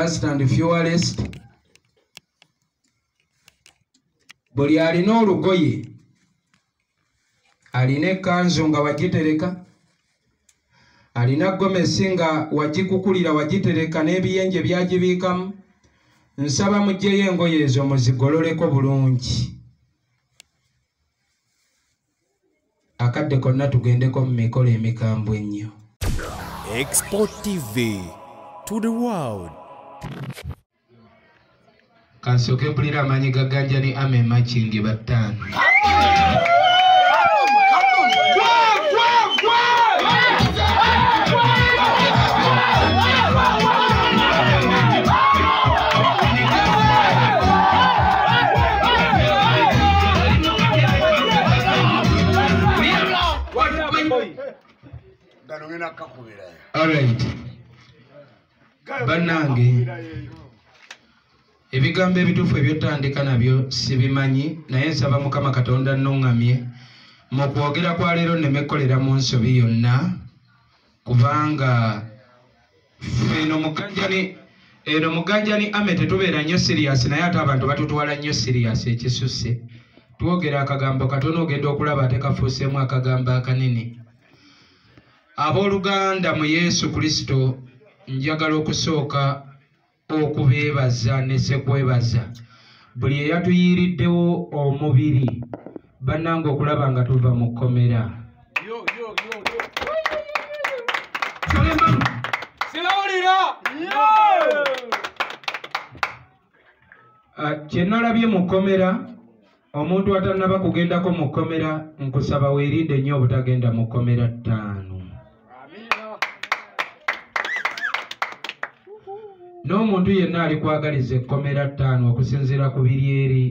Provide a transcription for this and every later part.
first and fewest. Buli alina olugoye alina ekkanzu nga wagitereka, alina gomesi nga wagikukulira wagitereka n'ebiyenje byagibiikamu. Nsaba mugyeyo engoye ezo muzigololeko bulungi. Akadde konna tugendeko mu mikolo emikambwe ennyo. Export TV to the world. Kansoke mpulira amanyi gaganjani ame makindi battano. All right. Banange. Ebigambo ebituufu ebyotandika nabyo sibimanyi naye nsaba Mukama Katonda nnoŋŋamye mu kwogera kwa leero nnemekolera mu nsobi yonna kubanga eno muganjani ame tetubeera nnyo serious naye ate abantu batutwala nnyo serious ekisusse. Twogera akagambo katono ogenda okulaba ate kafuuseemu akagambo akanene. Abooluganda mu Yesu Kristo njagala okusooka okubeebaza ne sekwebaza buli eyatuyiiriddewo omubiri bannange okulaba nga tuva mu kkomera. Kye nalabye mu kkomera omuntu atannaba kugendako mu kkomera nkusaba weerinde nnyo obutagenda mu kkomera 5. N'omuntu yenna ali kwagaliza ekkomera 5 okusinziira ku biri eri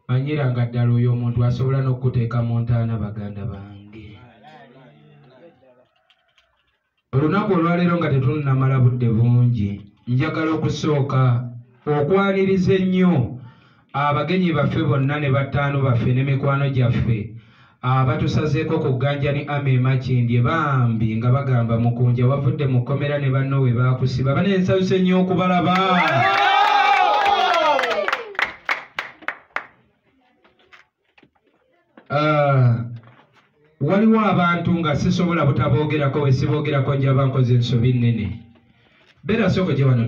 manyira nga ddala oyo omuntu asobola n'okuteeka mu ntaana baganda bange. Olunaku olwaleero nga tetunnamala budde bungi njagala okusooka okwaniriza ennyo abagenyi baffe bonna ne battaano baffe ne mikwano gyaffe abatusazeeko ku gganjani ame makindi bambi nga bagamba Mukunja wavudde mu kkomera ne banno we baakusiba. Bane nsanyuse nnyo okubalaba. Waliwo abantu nga sisobola butaboogerako we siboogerako njaba nkoze ensobi nnene. Beera sooka gye wano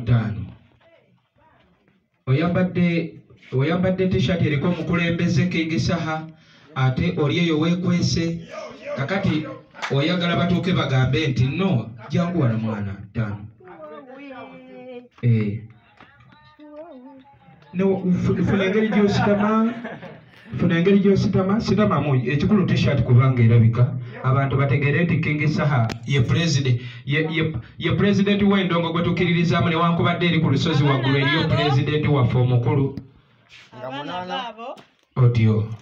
5. Oyambadde t-shirt eriko omukulembeze King Sheebah ate oli eyo weekwese kakati oyagala batuuke bagambe nti no jangu wano mwana 5. Funa engeri gy'ositama sitamamu ekikulu t-shirt kubanga erabika abantu bategere nti King Sheebah ye president w'endongo gwe tukkiririzaamu newankubadde eri ku lusozi waggulu eriyo president waffe omukulu otyo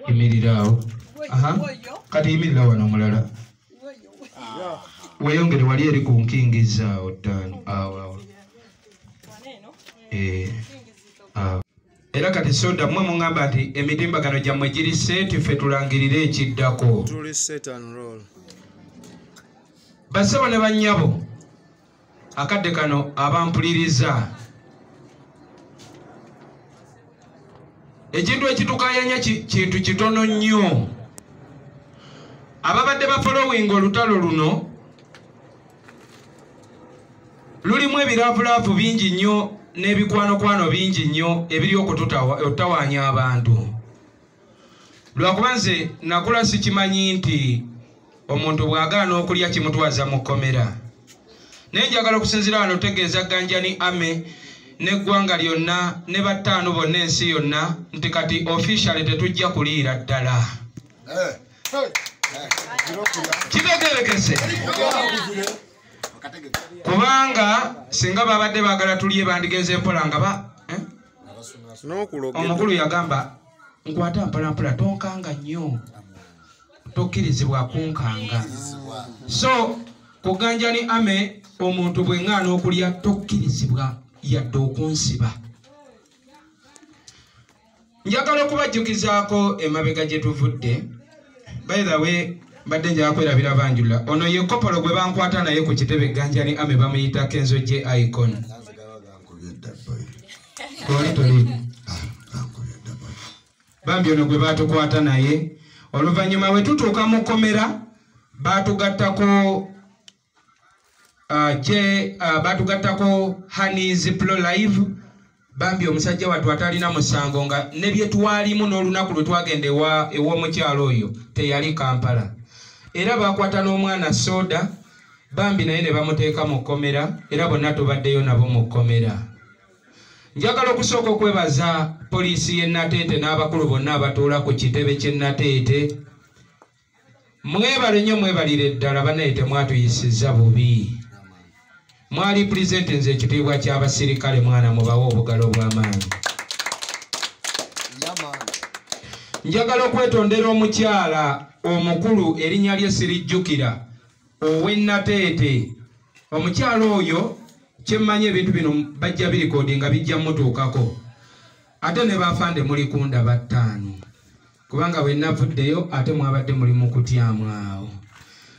imiriraawo. Kati yimirira wano omulala weeyongere wali eri ku nkingizaawo 5. Era kati soda mmwe muŋŋamba nti emitimbagano gyammwe giri seeti ffe tulangirire ekiddako. Bassebo ne bannyabo akadde kano abampuliriza ekintu ekitukayanya kintu kitono nnyo. Ababadde bafolowinga olutalo luno lulimu ebiraavulaavu bingi nnyo n'ebikwanokwano bingi nnyo ebiri okutawaanya abantu. Lwakuba nze nakula sikimanyi nti omuntu bw'agaana okulya kimutwaza mu kkomera. Naye njagala okusinziira wano otegeeza gganjani ame n'eggwanga lyonna ne battaano bonna ensi yonna nti kati officially tetujja kuliira ddala. Kitegeerekese kubanga singa babadde baagala tulye bandigenze mpola nga omukulu yagamba nkwata mpolampola tonkanga nnyo tokkirizibwa kunkanga. So ku gganjani ame omuntu bwe ŋŋaana okulya tokkirizibwa yadde okunsiba. Njagala okubajjukizaako emabega gye tuvudde. By the way, mbadde njala kwerabira banjula ono ye kopolo gwe bankwata naye ku kitebe ganjani ame bamuyita Kenzo J Icon bambi ono gwe batukwata naye oluvannyuma we tutuuka mu komera batugattako batugattako Hanis Pro Live bambi omusajja wattu atalina musango nga ne bye twalimu n'olunaku lwe twagenda ew'omukyalo oyo teyali Kampala era bakwata n'omwana Soda bambi naye ne bamuteeka mu kkomera era bonna tubaddeyo nabo mu kkomera. Njagala okusooka okwebaza poliisi y'e Nateete n'abakulu bonna abatuula ku kitebe ky'e Nateete. Mwebale nnyo mwebalire ddala bannaye temwatuyisizza bubi. Mwali pulezidenti nze ekitiibwa ky'abasirikale mwana mubawe obugalo bw'amaanyi. Njagala okwetondera omukyala omukulu erinnya lye sirijjukira ow'e Nateete. Omukyala oyo kyemmanyi ebintu bino bajja birikoodi nga bijja mutuukako. Ate ne bafande muli kunda battaano. Kubanga bwe navuddeyo ate mwabadde muli mu kutyamu awo.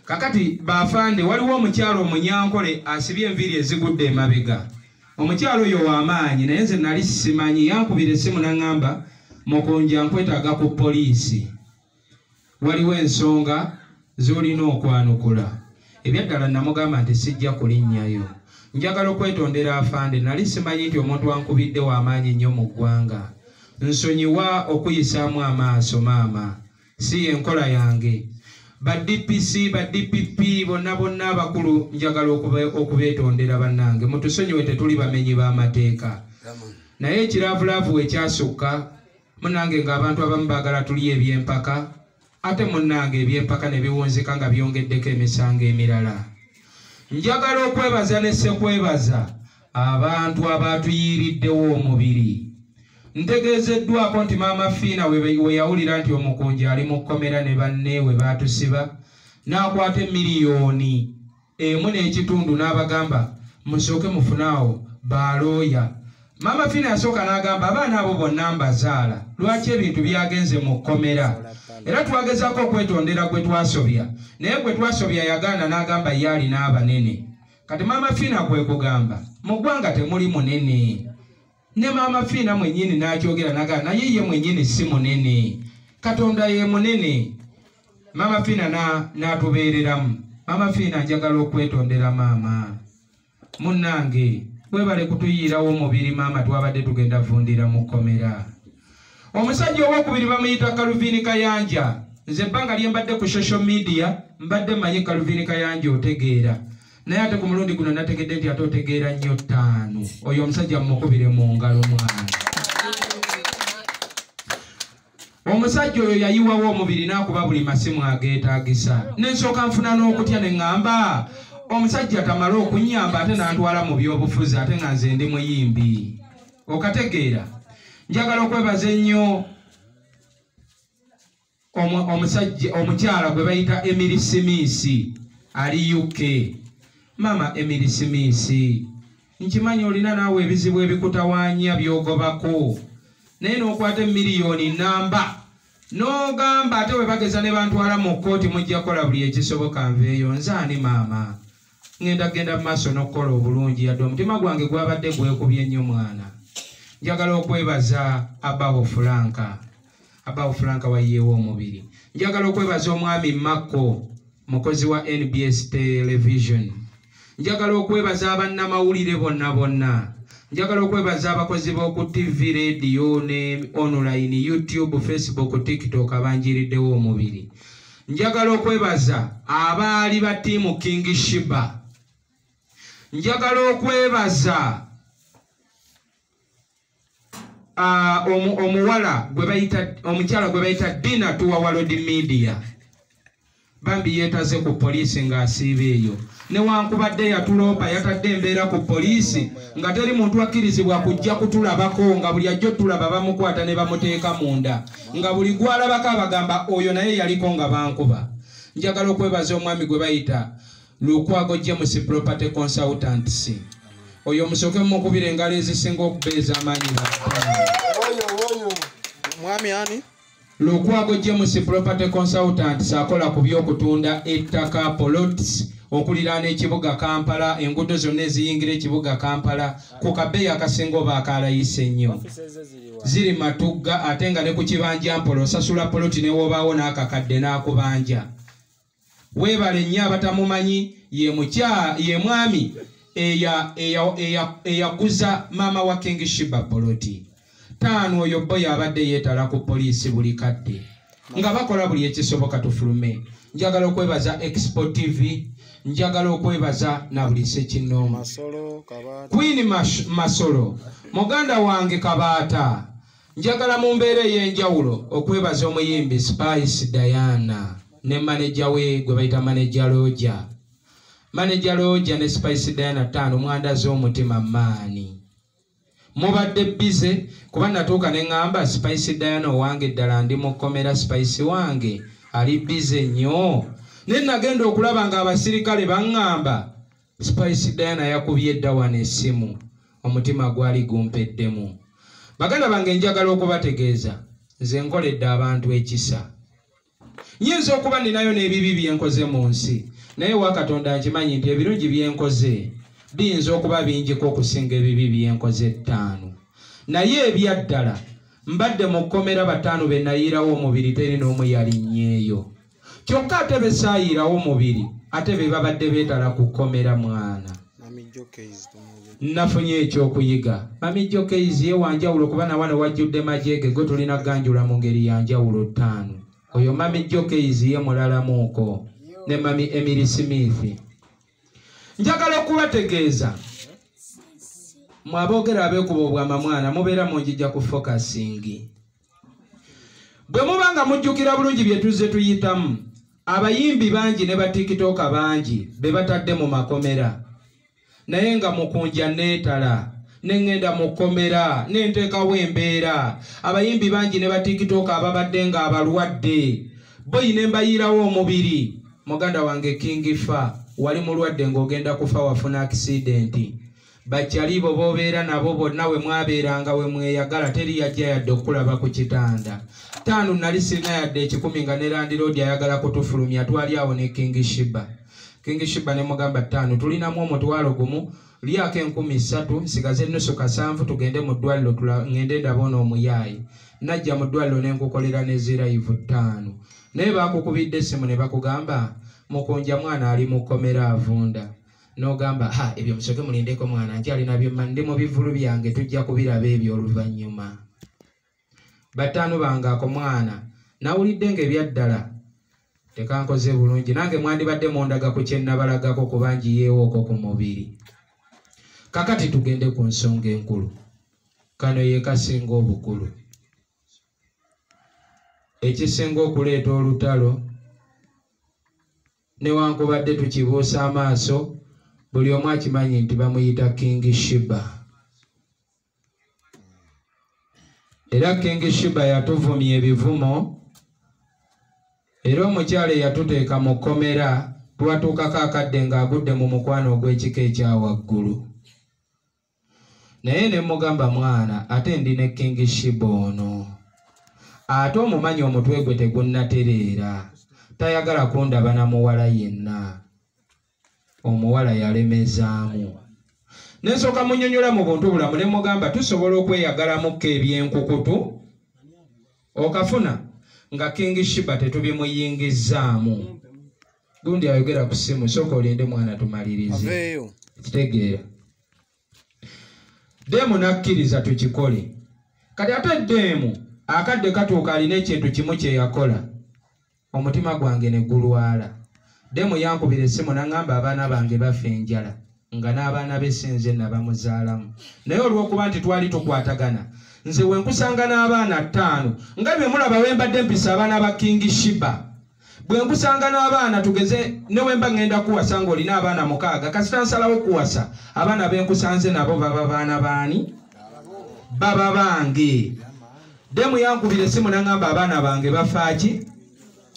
Kakati bafande waliwo omukyalo omunyankole asibye enviiri ezigudde emabega. Omukyalo oyo w'amaanyi naye nze nali simanyi yankubira essimu n'aŋŋamba Mukunja nkwetaaga ku poliisi. Waliwo ensonga z'olina okwanukula. Ebyaddala namugamba nti sijja kulinnyayo. Njagala okwetondera afande nali simanyi nti omuntu wankubidde w'amaanyi nnyo mu ggwanga. Nsonyiwa okuyisaamu amaaso maama. Si enkola yange. Ba DPC ba DPP bonna abakulu njagala okubeetondera bannange mutusonyiwe tetuli bamenyi b'amateeka. Naye ekiraavulaavu we kyasukka munnange ng'abantu abamu baagala tuli ebyempaka ate munnange ebyempaka ne biwunzika nga byongeddeko emisango emirala. Njagala okwebaza ne ssekwebaza abantu abaatuyiiriddewo omubiri. Ntegeezeddwako nti maama Fiina we yawulira nti Omukunja ali mu kkomera ne banne we baatusiba n'akwata miliyoni emu n'ekitundu n'abagamba musooke mufunaawo balooya. Maama Fiina yasooka n'agamba abaana abo bonna mbazaala lwaki ebintu byagenze mu kkomera era twagezaako okwetondera gwe twasobya naye gwe twasobya yagaana n'agamba ye alina abanene. Kati maama Fiina kwe kugamba mu ggwanga temuli munene. Ne maama Fiina mwennyini n'akyogera n'agamba naye ye mwennyini si munene, Katonda ye munene. Maama Fiina n'atubeereramu. Maama Fiina njagala okwetondera maama. Munnange webale kutuyiirawo omubiri maama twabadde tugenda vundira mu kkomera. Omusajja ow'okubiri bamuyita Calvin Kayanja. Nze ebbanga lye mbadde ku social media mbadde mmanyi Calvin Kayanja otegeera. Naye ate ku mulundi guno nategedde nti ate otegeera nnyo ttaano. Oyo omusajja mukubire mu ngalo mwana. Omusajja oyo yayiwawo omubiri n'akuba buli masimu ageetaagisa. Nensooka nfuna n'okutya ne ŋŋamba omusajja tamala okunnyamba ate n'antwala mu byobufuzi ate nga nze ndi muyimbi. Okategeera. Njagala okwebaza ennyo omukyala gwe bayita Emily Simisi ali UK. Mama Emily Simisi, nkimanyi olina naawe ebizibu ebikutawaanya byogobako naye n'okwata miliyoni namba n'ogamba ate we bageza ne bantwala mu kkooti mujja kola buli ekisoboka nveeyo. Nze ani maama genda mu maaso n'okukola obulungi yadde omutima gwange gwabadde gwekubye nnyo mwana. Njagala okwebaza Abawo Franka wayiyewo omubiri. Njagala okwebaza omwami Mako mukozi wa NBS Television. Njagala okwebaza abannamawulire bonna. Njagala okwebaza abakozi b'oku TV, radio ne online, YouTube, Facebook, TikTok abanjiriddewo omubiri. Njagala okwebaza abaali ba ttiimu King Sheebah. Njagala okwebaza omukyala gwe bayita Dina Tuwa World Media. Bambi yeetaze ku poliisi ng'asiiba eyo. Newankubadde yatulopa yatadde embeera ku poliisi nga teri muntu akkirizibwa kujja kutulabako nga buli ajja tulaba bamukwata ne bamuteeka munda. Nga buli gwalabako abagamba oyo naye yaliko nga bankuba. Njagala okwebaza omwami gwe bayita Lukwago James Property Consultants. Oyo musooke mukubire engalo ezisinga okubeeza amaanyi. Mwami ani? Lukwago James Property Consultants akola ku by'okutunda ettaka plots okuliraana ekibuga Kampala, enguudo zonna eziyingira ekibuga Kampala ku kabeeyi akasinga oba akalayise ennyo. Ziri Matugga ate nga ne ku kibanja Mpola osasula poloti ne woobaawo n'akakadde n'akubanja. Weebale nnyo abatamumanyi ye mwami eyaguza maama wa King Sheebah poloti. 5 oyo boy abadde yeetala ku poliisi buli kadde nga bakola buli ekisoboka tufulume. Njagala okwebaza Expo TV, njagala okwebaza na buli Ssekinnoomu. Queen Masolo, muganda wange Kabaata, njagala mu mbeera ey'enjawulo okwebaza omuyimbi Spice Diana ne manager we gwe bayita manager Roja. Manager Roja ne Spice Diana 5 mwanda z'omutima maani. Mubadde bize kuba natuuka ne ngamba Spice Diana wange ddala ndi mukomera Spice wange ali bize nnyo. Ne nagenda okulaba nga abasirikale baŋŋamba Spice Diana yakubye dda wano essimu, omutima gwali gumpeddemu. Baganda bange njagala okubategeeza nze nkoledde abantu ekisa. Nyinza okuba ninayo n'ebibi byenkoze mu nsi, naye wa Katonda nkimanyi nti ebirungi byenkoze biyinza okuba bingiko okusinga ebibi byenkoze 5. Naye ebyaddala mbadde mu kkomera 5 be nayiirawo omubiri teri n'omu yalinnyeeyo. Kyokka ate be saayiirawo omubiri ate be babadde beetala ku kkomera mwana. Nafunye ekyokuyiga. Mami Jokeizi ye wanjawulo kuba na wano wajjudde majeege go tulina ganjula mu ngeri ya njawulo 5. Oyo Mami Jokeizi ye mulalamuuko ne Mami Emily Smith. Njagala okubategeeza mwaboogera abeekuba obwama mwana mubeera munjija ku focusingi. Bwe mubanga mujjukira bulungi bye tuzze tuyitamu, abayimbi bangi ne batikitoka bangi be batadde mu makomera. Naye nga mukunja neetala nengenda mu kkomera nenteekawo embeera. Abayimbi bangi ne batikitoka ababadde nga abalwadde boyi ne mbayiirawo omubiri. Muganda wange King Sheebah wali mulwadde ng'ogenda kufa wafuna accident. Bakyali bo bobeera nabo bonna we mwabeeranga we mweyagala teri yajja yadde okulaba ku kitanda. 5 nali sirina yadde 10 nga ne landiroodi ayagala kutufulumya twali awo ne King Sheebah. King Sheebah ne mugamba 5 tulinamu omutwalo gumu lyako 13 sigaze nusu kasanvu tugende mu ddwaliro ngende ndabona omuyaayi. Najja mu ddwaliro ne nkukolera ne zirayivu 5. Naye bakukubidde essimu ne bakugamba mukunja mwana ali mu kkomera avunda. N'ogamba ebyo musoke mulindeko mwana nkyali nabyo ndi mu bivulu byange tujja kubiraba ebyo oluvannyuma. 5 bange ako mwana nawulidde ng'ebyaddala tekankoze bulungi nange mwandibadde mundaga ku kye nabalagako kuba njiyeewooko ku mubiri. Kakati tugende ku nsonga enkulu. Kano ye kasinga obukulu. Ekisinga okuleeta olutalo newankubadde tukibuusa amaaso buli omu akimanyi nti bamuyita King Sheebah. Era King Sheebah yatuvumya ebivumo, era omukyala eyatuteeka mu kkomera twatuukako akadde ng'agudde mu mukwano ogw'ekika ekya waggulu. Naye ne mugamba mwana ate ndi ne King Sheebah ono. Ate omumanyi omutwe gwe tegunnatereera. Tayagala kundaba na muwala yenna. Omuwala yalemezaamu. Nensooka munnyonnyola mu buntu bulamu ne mugamba tusobola okweyagalamukko ebyenkukutu okafuna nga King Sheebah tetubimuyingizzaamu. Gundi ayogera ku ssimu sooka olinde mwana tumalirize. Kitegeera. Demu nakkiriza tukikole. Kati ate demu akadde katuuka alina ekintu kimu kye yakola. Omutima gwange ne gulwala. Demu yankubira essimu n'aŋŋamba abaana bange bafa enjala nga n'abaana be sinze nabamuzaalamu. Naye olw'okuba nti twali tukwatagana nze we nkusanga n'abaana 5 nga bye mulaba we mbadde mpisa abaana ba King Sheebah. Bwe nkusanga n'abaana tugeze ne we mba ŋŋenda kuwasa ng'olina abaana 6 kasita nsalawo kuwasa abaana be nkusanze nabo baba baana baani? Baba bange. Demu yankubira essimu n'aŋŋamba abaana bange bafa ki?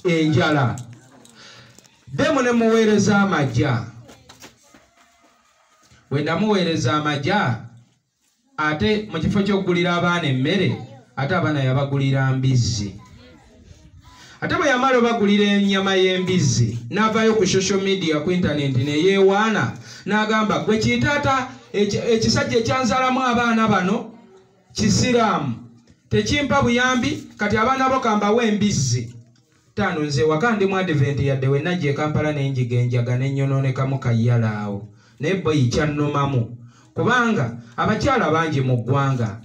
Enjala. Demu ne muweereza amajja. Bwe namuweereza amajja ate mu kifo ky'okugulira abaana emmere ate abaana yabagulira mbizzi. ate bwe yamala bagulira ennyama y'embizzi n'avaayo ku social media ku internet ne yeewaana n'agamba gwe kiyitaata ekisajja ekyanzaalamu abaana bano kisiraamu tekimpa buyambi kati abaana bo kambawo embizzi taano nze waka ndi mu advent yadde we najja e Kampala n'enjiga enjaga n'enyonoonekamu kayyala awo naye boyi kyannumamu kubanga abakyala bangi mu ggwanga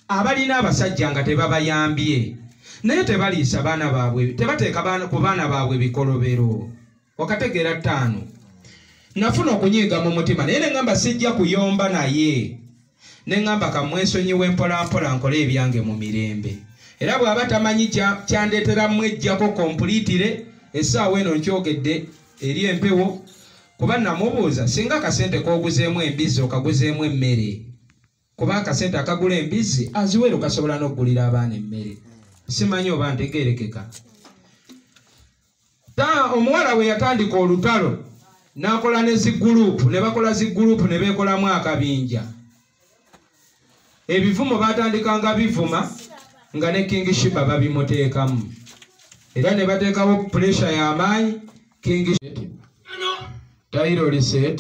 abalina abasajja nga tebabayambye naye tebaliisa baana baabwe tebateeka ku baana baabwe bikolobero wakategeera ttaano nafuna okunyiiga mu mutima naye neŋŋamba sijja kuyomba naye neŋŋamba kamwesonyiwe mpolampola nkole ebyange mu mirembe era bw'aba tamanyi kyandeetera mwejjako kompuliitire essaawa eno nkyogedde eri empewo kuba namubuuza singa akasente k'oguzeemu embizzi okaguzeemu emmere kuba akasente akagula embizzi aziweero kasobola n'okugulira abaana emmere simanyi oba ntegeerekeka omuwala we yatandika olutalo n'akola ne ziguruupu ne bakola ziguruupu ne beekolamu akabinja ebivumo baatandikanga bivuma nga ne King Sheebah babimuteekamu era ne bateekawo puresha y'amaanyi King Tairoli set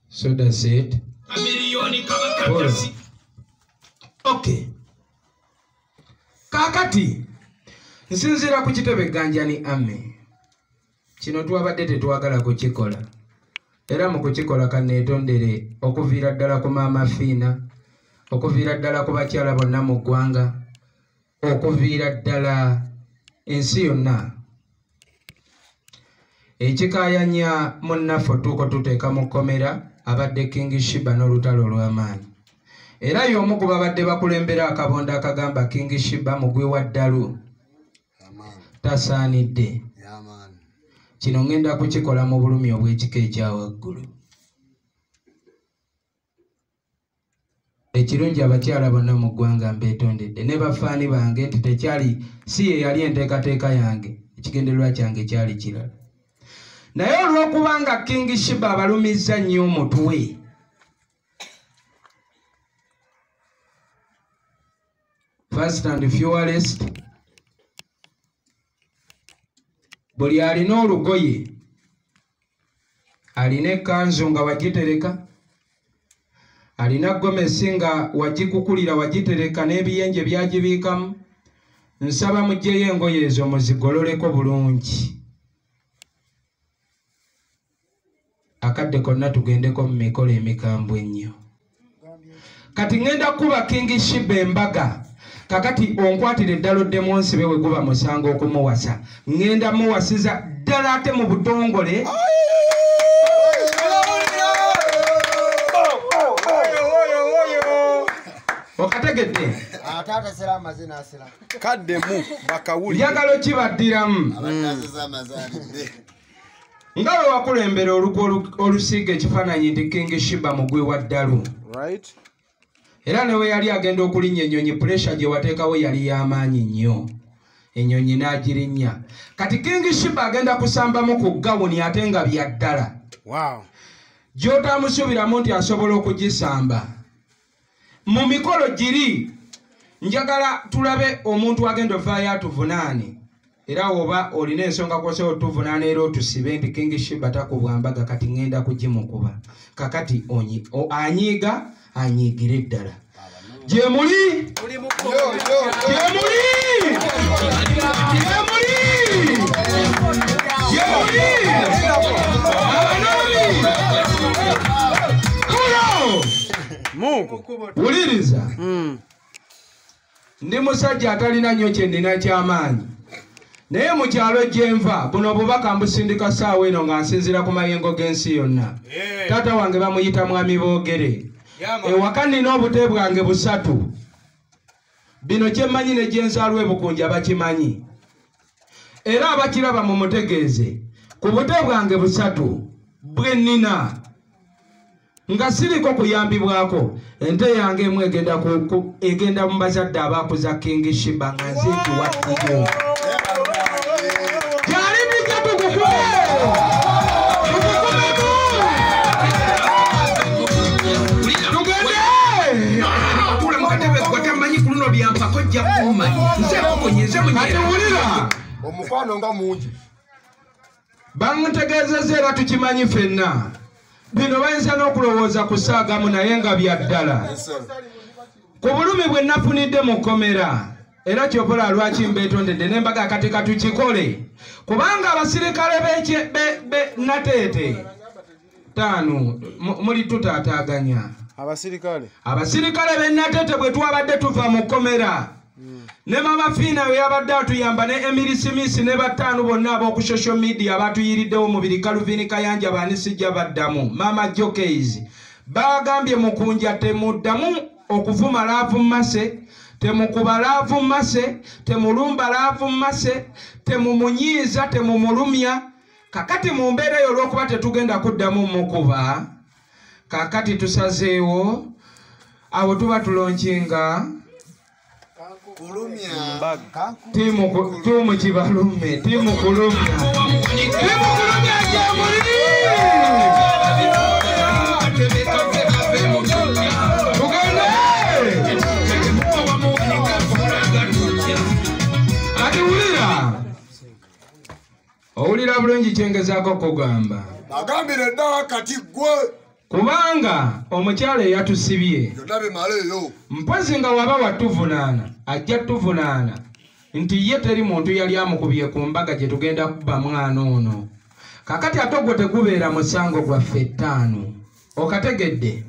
soda set amiliyoni kabakatasi okay kakati nsinzira ku kitebe ganjani ame kino twabadde tetwagala kukikola era mu kukikola kanneetondere okuviira ddala ku maama fiina okuviira ddala ku bakyala bonna mu ggwanga okuviira ddala ensi yonna ekikaayanya munnaffe otuuko tuteeka mu kkomera abadde King Sheebah n'olutalo olw'amaanyi era y'omu ku babadde bakulembera akabonda akagamba King Sheebah mugwi wa ddalu tasaanidde kino ngenda kukikola mu bulumi obw'ekika ekya waggulu ekirungi abakyala bonna mu ggwanga mbeetondedde ne bafaani bange nti tekyali si ye yali enteekateeka yange ekigendererwa kyange kyali kirala naye olw'okubanga King Sheebah abalumizza nnyo omutwe first and fewest buli alina olugoye alina ekkanzu nga wagitereka alina gomesi nga wagikukulira wagitereka n'ebiyenje byagibiikamu nsaba mugyeyo engoye ezo muzigololeko bulungi akadde konna tugendeko mu mikolo emikambwe ennyo kati ngenda kuba King Sheebah embaga kakati onkwatire eddala oddemu onsibe we guba musango okumuwasa ngenda muwasiza ddala ate mu butongole okategedde kaddemu bakawuli njagalo kibaddiramu nga bwe wakulembera olugo olusiiga ekifaananyi nti King Sheebah mugwi wa ddalu era ne we yali agenda okulinnya ennyonyi puresha gye wateekawo yali y'amaanyi nnyo ennyonyi n'agirinnya kati King Sheebah agenda kusambamu ku gawuni ate nga bya ddala gy'otaamusuubiramu nti asobola okugisamba mu mikolo giri njagala tulabe omuntu agenda ovaayo atuvunaane era oba olina ensonga kwose otuvunaana era otusibe nti King Sheebah takubwambaga kati ngenda kugimukuba kakati anyiiga anyiigire ddala gye muli wuliriza ndi musajja atalina nnyo kyendina ky'amaanyi naye mu kyalo gyenva buno obubaka mbusindika ssaawa eno nga nsinzira ku mayengo g'ensi yonna taata wange bamuyita mwami boogere ewaka nina obute bwange 3 bino kyemmanyi ne gyenzaalwa ebukunja bakimanyi era abakiraba mu mutegeeze ku bute bwange 3 bwe nnina nga siriko kuyambibwako ente yange emu egenda mu bazadde abaakuza King Sheebah nga nzikiwattiyo gyali bijja tukukume tugende atule mu katebe gwatammanyi ku luno byampako jja kumanyi nze okonye wulira omukwano nga mungi bantegeezezza era tukimanyi ffenna bino bayinza n'okulowooza ku saagamu naye nga bya ddala ku bulumi bwe nafunidde mu kkomera era kyopola lwaki mbeetondedde n'embaga akateeka tukikole kubanga abasirikale nateete 5 muli tutaataaganya abasirikale b'ennateete bwe twabadde tuva mu kkomera ne mama Fiina we yabadde atuyamba ne Emily Simisi ne bataano bonna ab'oku social media abatuyiriddewo mubiri Calvin Kayanja baani sijja baddamu mama Jokeizi bagambye Mukunja temuddamu okuvuma laavu mmase temukuba laavu mmase temulumba laavu mmase temumunyiiza temumulumya kakati mu mbeera eyo olw'okuba tetugenda kuddamu mukuba kakati tusazeewo abo tuba tulonkinga timu kibalume timu kulumya gyemuli tugende ati owulira bulungi kyengezaako kugamba agambire ddala kati gwe kubanga omukyala eyatusibye mpozi nga waba watuvunaana ajja tuvunaana nti ye teri muntu yali amukubye ku mbaga gye tugenda kuba mwana ono kakati ate ogwo tegubeera musango gwaffe 5 okategedde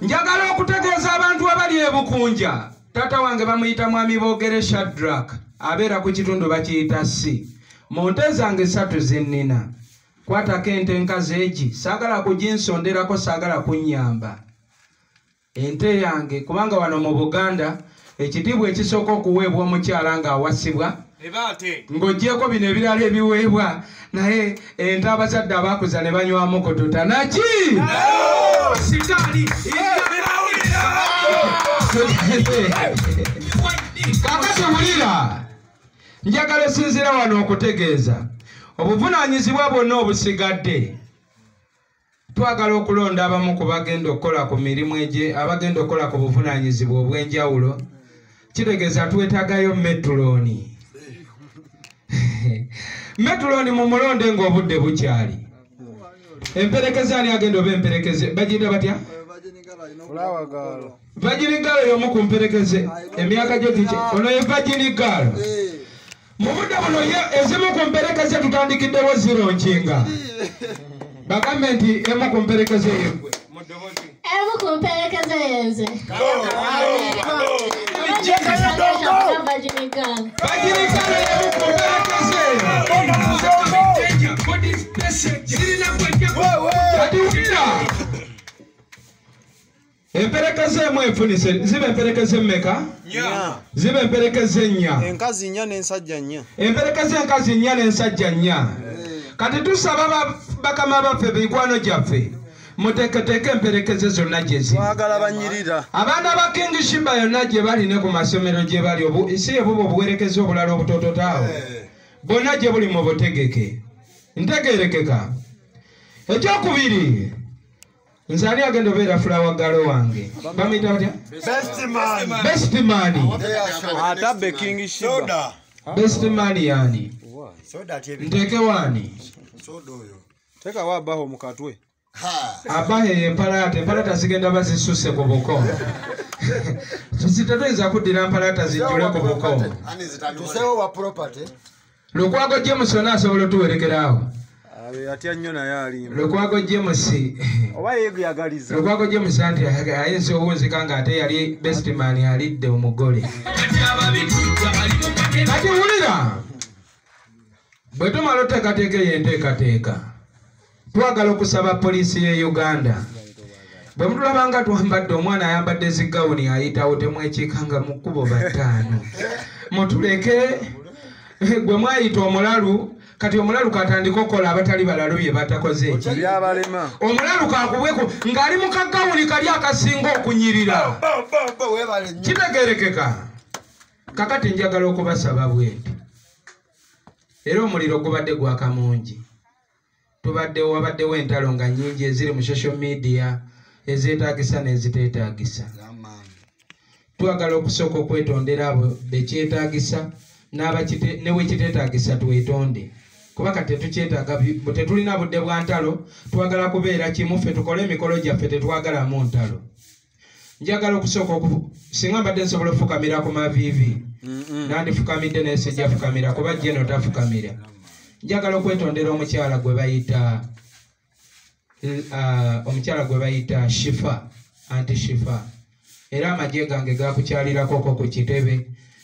njagala okutegeeza abantu abali e Bukunja taata wange bamuyita mwami boogere Shadrack abeera ku kitundu bakiyita si mu nte zange 3 zennina kwatako ente nkazi egi saagala kuginsonderako saagala kunnyamba ente yange kubanga wano mu Buganda ekitiibwa ekisooka okuweebwa omukyala ng'awasibwa ng'oggyeko bino ebirala ebiweebwa naye ente abazadde abaakuza ne banywamu kututa naki kakati wulira njagala osinzira wano okutegeeza obuvunaanyizibwa bwonna obusigadde twagala okulonda abamu ku bagenda okukola ku mirimu abagenda okukola ku buvunaanyizibwa obw'enjawulo kitegeeza twetaagayo metulooni metulooni mu mulonde ng'obudde bukyali emperekeze ani agenda oba emperekeze bagirira batya vaginigaalo y'omu ku mperekeze emyaka gyo giki ono ye vaginigaalo mu budde buno ezimu ku mperekeze tutandikiddewo 0 nkinga bagambe nti emu ku mperekeze yegwe emu ku mperekeze yenze vaginigaalo emu ku mperekeze ati wulira emperekeze emu efunise ziba emperekeze mmeka ziba emperekeze 4 enkazi 4 n'ensajja 4 emperekeze enkazi 4 n'ensajja 4 kati tusaba bakama baffe mikwano gyaffe muteeketeeke emperekeze zonna gye ziri twagala banyirira abaana ba King Sheebah yonna gye bali ne ku masomero gye bali si ebubo obuwerekeze obulala obutototaawo bonna gye buli mu butegeke ntegeerekeka ekyokubiri nze ani agenda obeera flower galo wange bamuyita batya best man atabbe King Sheebah best man yani nteeke waani teka wa baho mukatwe abahe empalata zigenda bazisuse ku buko tuzitetweza kuddira empalata zijjule ku buko Lukwago James ona asobola otuwerekeraawo atya nnyo naye alimba Lukwago James oba yeegayagaliza Lukwago James anti ayinza owunzika ng'ate yali best man alidde omugole kati wulira bwe tumala oteekateeka eyo enteekateeka twagala okusaba poliisi y'e Uganda bwe mutulabanga twambadde omwana ayambadde zigawuni ayitawo temwekiikanga mu kkubo 5 mutuleke gwe mwayita omulalu kati omulalu katandika okukola abatali balalu bye batakoze eki omulalu kakubweko ng'ali mu kagawuni kali akasinga okunyirira kitegeerekeka kakati njagala okubasaba bwenti era omuliro gubadde gwaka mungi wabaddewo entalo nga nnyingi eziri mu social media ezeetaagisa n'eziteetaagisa twagala okusooka okwetondera abo bekyetaagisa ne wekiteetaagisa twetonde kuba kati tetukyetaaga tetulina budde bwa ntalo twagala kubeera kimu ffe tukole emikolo gyaffe tetwagalamu ntalo njagala okusooka singa mbadde nsobola okufukamira ku maviivi nandifukamidde naye sijjafukamira kuba jeno tafukamira njagala okwetondera omukyala gwe bayita Shiffa anti Shiffa era amagye gange gakukyalirako ku kitebe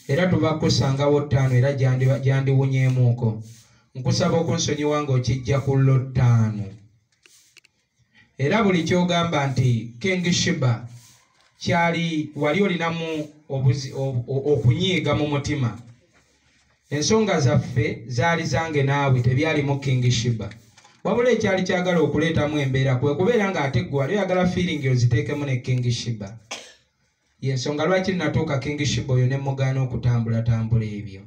era tuba kusangawo 5 era gyandiwunyeemuuko nkusaba okunsonyiwa ng'okijja ku lo 5 era buli kyogamba nti King Sheebah wali olinamu okunyiiga mu mutima ensonga zaffe zaali zange naawe tebyalimu King Sheebah wabula ekyali kyagala okuleetamu embeera kwe kubeera ng'ate gwe wali oyagala feeling oziteekemu ne King Sheebah yensonga lwaki natuuka King Sheebah oyo ne mugaana okutambulatambula ebyo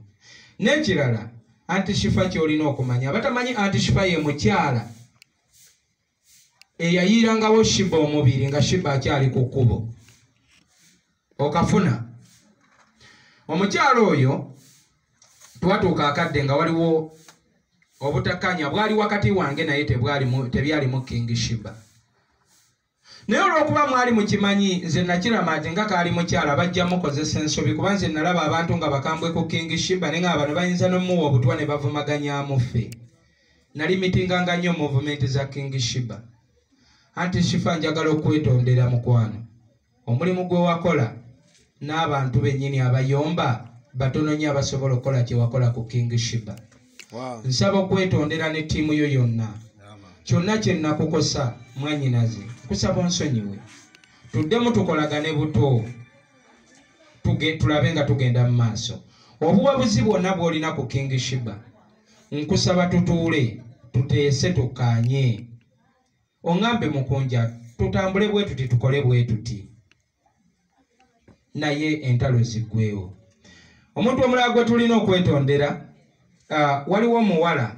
n'ekirala anti Shiffa kyolina okumanya abatamanyi anti Shiffa ye mukyala eyayiirangawo Sheebah omubiri nga Sheebah akyali ku kkubo okafuna omukyala oyo twatuuka akadde nga waliwo obutakanya bwali wakati wange naye tebyalimu King Sheebah naye olw'okuba mwali mukimanyi nze nakirama nti nga kaali mukyala bajja mukozesa ensobi kuba nze nalaba abantu nga bakambwe ku King Sheebah naye nga bano bayinza n'omuwa obutwa ne bavumaganyaamu ffe nali mitinganga nnyo movement za King Sheebah anti Shiffa njagala okwetondera mukwano omulimu gwe wakola n'abantu bennyini abayomba batono nnyo abasobola okukola kye wakola ku King Sheebah nsaba okwetondera ne ttiimu yo yonna kyonna kye nakukosa mwannyinaze kusaba onsonyiwe tuddemu tukolagane buto tulabe nga tugenda mu maaso obuwabuzi bwonna bw'olina ku King Sheebah nkusaba tutuule tuteese tukkaanye oŋŋambe Mukunja tutambule bwe tuti tukole bwe tuti naye entalo ziggwewo omuntu omulala gwe tulina okwetondera waliwo omuwala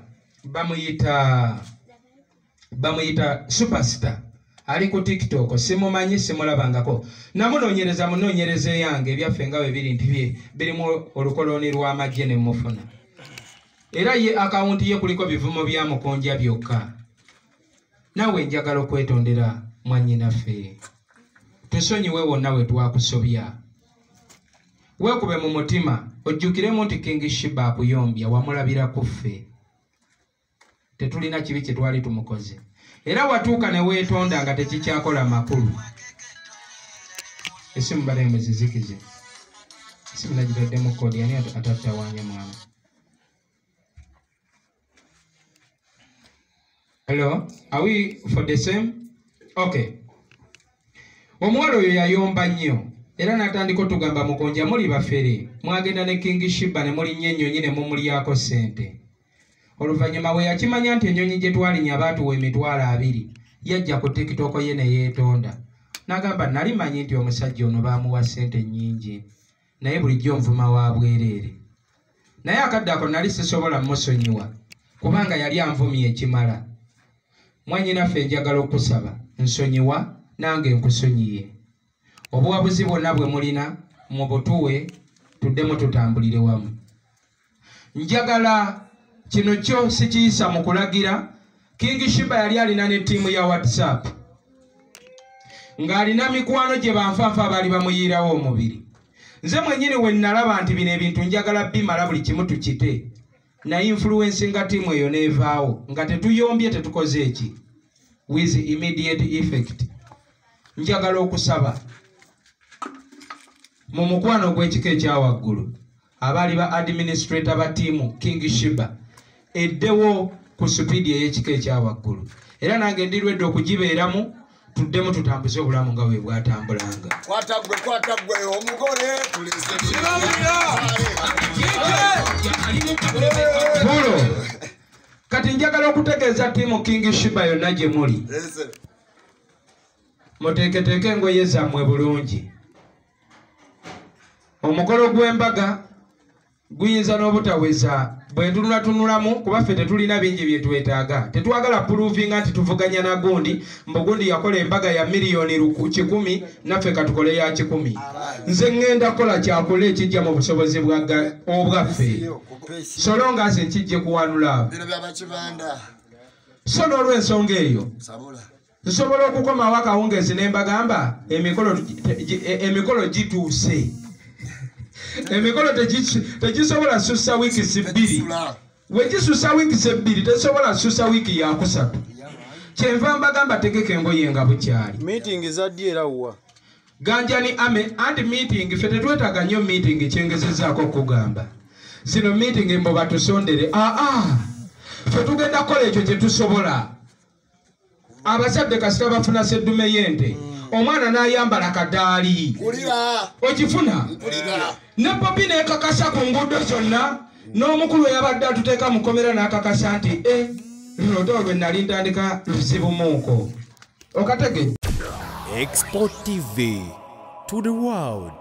bamuyita superstar ali ku TikTok simumanyi simulabangako namunoonyereza munoonyereza yange ebyaffe nga bwe biri nti birimu olukoloni lw'amagye ne mufuna era ye akawunti ye kuliko bivumo bya Mukunja byokka nawe njagala okwetondera mwannyinaffe tusonyiwe wonna we twakusobya weekube mu mutima ojjukiremu nti King Sheebah akuyombya wamulabira ku ffe tetulina kibi kye twali tumukoze era watuuka ne weetonda nga tekikyakola makulu esimu balamu zizikize esimu nagitaddemu kodi ani atattawaanya mwana hello are we for the same okay omuwala oyo yayomba nnyo era natandika otugamba Mukunja muli bafere mwagenda ne King Sheebah ne mulinnya ennyonyi ne mumulyako ssente oluvannyuma bwe yakimanya nti ennyonyi gye twalinya baatuwa emitwalo 2 yajja ku TikTok ye ne yeetonda n'agamba nali manyi nti omusajja ono baamuwa ssente nnyingi naye bulijjo nvuma wa bwereere naye akadde ako nali sisobola musonyiwa kubanga yali anvumye ekimala mwannyinaffe njagala okusaba nsonyiwa nange nkusonyiye obuwabuzi bwonna bwe mulina mu butuwe tuddemu tutambulire wamu njagala kino kyo sikiyisa mu kulagira King Sheebah yali alina ne ttiimu ya WhatsApp ng'alina mikwano gye banfanfa baali bamuyiirawo omubiri nze mwennyini we nalaba nti bino ebintu njagala bimala buli kimu tukite na influence nga ttiimu eyo neevaawo nga tetuyombye tetukoze eki with immediate effect njagala okusaba mu mukwano gw'ekika ekyawaggulu abaali ba administrator ba ttiimu King Sheebah eddewo ku supiidi ey'ekika ekyawaggulu era nange ndirwedde okugibeeramu tuddemu tutambuze obulamu nga bwe bwatambulanga kwata gwe omugole bulo kati njagala okutegeeza ttiimu King Sheebah yonna gye muli muteeketeeke engoye zammwe bulungi omukolo gw'embaga guyinza n'obutaweza bwe ntunulatunulamu kuba ffe tetulina bingi bye twetaaga. Tetwagala puluvinga nti tuvuganya na gundi, mbu gundi yakola embaga ya miliyoni 100 naffe katukole ya 100. Nze ngenda kola kyakola ekijja mu busobozi obwaffe. Solonga nze nkijje kuwanula. So n'olw'ensonga eyo nsobola okukomawo akawungeezi ne mbagamba emikolo gituuse. Emikolo tegisobola sussa wiikisi 2. Wegisussa wiikisi 2 tesobola sussa wiiki ya 3. Kyenva mbagamba tegeka engoye nga bukyali. Meeting zaddi era wa. Ganjani ame anti meeting ffe tetwetaaga nnyo meeting kyengezezaako okugamba. Zino meeting mbo batusondere. Ffe tugenda kukola ekyo kye tusobola. Abazadde kasita bafuna seddume y'ente. Omwana n'ayambala kadaali. Okifuna? Ne Bobi n'ekakasa ku nguudo zonna. N'omukulu yabadde atuteeka mu kkomera n'akakasa nti luno lwe nali ntandika luzibu muuko. Okategedde. Export TV to the world.